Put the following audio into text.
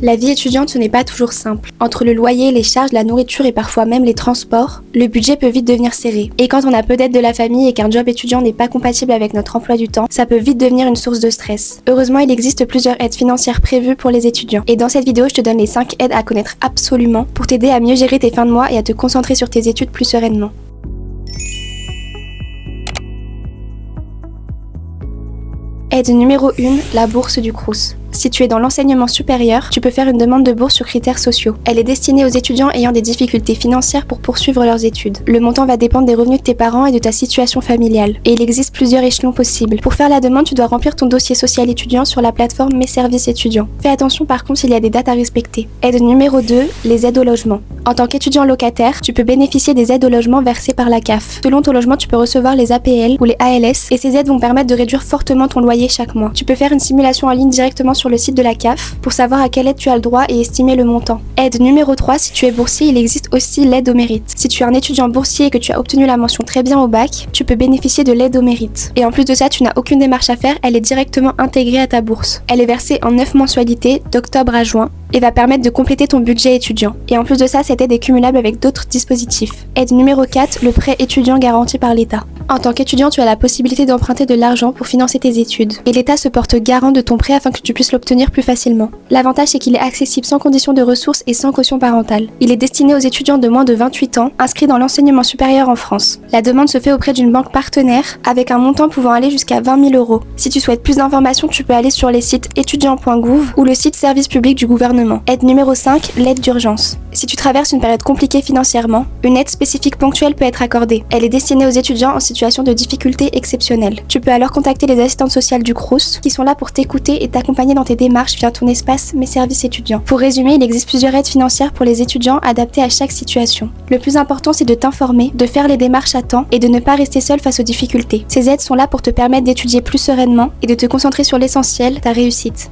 La vie étudiante, ce n'est pas toujours simple. Entre le loyer, les charges, la nourriture et parfois même les transports, le budget peut vite devenir serré. Et quand on a peu d'aide de la famille et qu'un job étudiant n'est pas compatible avec notre emploi du temps, ça peut vite devenir une source de stress. Heureusement, il existe plusieurs aides financières prévues pour les étudiants. Et dans cette vidéo, je te donne les 5 aides à connaître absolument pour t'aider à mieux gérer tes fins de mois et à te concentrer sur tes études plus sereinement. Aide numéro 1, la bourse du Crous. Si tu es dans l'enseignement supérieur, tu peux faire une demande de bourse sur critères sociaux. Elle est destinée aux étudiants ayant des difficultés financières pour poursuivre leurs études. Le montant va dépendre des revenus de tes parents et de ta situation familiale. Et il existe plusieurs échelons possibles. Pour faire la demande, tu dois remplir ton dossier social étudiant sur la plateforme Mes services étudiants. Fais attention par contre, il y a des dates à respecter. Aide numéro 2, les aides au logement. En tant qu'étudiant locataire, tu peux bénéficier des aides au logement versées par la CAF. Selon ton logement, tu peux recevoir les APL ou les ALS et ces aides vont permettre de réduire fortement ton loyer chaque mois. Tu peux faire une simulation en ligne directement sur le site de la CAF pour savoir à quelle aide tu as le droit et estimer le montant. Aide numéro 3, si tu es boursier, il existe aussi l'aide au mérite. Si tu es un étudiant boursier et que tu as obtenu la mention très bien au bac, tu peux bénéficier de l'aide au mérite. Et en plus de ça, tu n'as aucune démarche à faire, elle est directement intégrée à ta bourse. Elle est versée en 9 mensualités d'octobre à juin et va permettre de compléter ton budget étudiant. Et en plus de ça, cette aide est cumulable avec d'autres dispositifs. Aide numéro 4, le prêt étudiant garanti par l'État. En tant qu'étudiant, tu as la possibilité d'emprunter de l'argent pour financer tes études. Et l'État se porte garant de ton prêt afin que tu puisses l'obtenir plus facilement. L'avantage, c'est qu'il est accessible sans condition de ressources et sans caution parentale. Il est destiné aux étudiants de moins de 28 ans, inscrits dans l'enseignement supérieur en France. La demande se fait auprès d'une banque partenaire, avec un montant pouvant aller jusqu'à 20 000 €. Si tu souhaites plus d'informations, tu peux aller sur les sites étudiant.gouv ou le site service public du gouvernement. Aide numéro 5, l'aide d'urgence. Si tu traverses une période compliquée financièrement, une aide spécifique ponctuelle peut être accordée. Elle est destinée aux étudiants en situation de difficulté exceptionnelle. Tu peux alors contacter les assistantes sociales du Crous qui sont là pour t'écouter et t'accompagner dans tes démarches via ton espace Mes services étudiants. Pour résumer, il existe plusieurs aides financières pour les étudiants adaptées à chaque situation. Le plus important, c'est de t'informer, de faire les démarches à temps et de ne pas rester seul face aux difficultés. Ces aides sont là pour te permettre d'étudier plus sereinement et de te concentrer sur l'essentiel, ta réussite.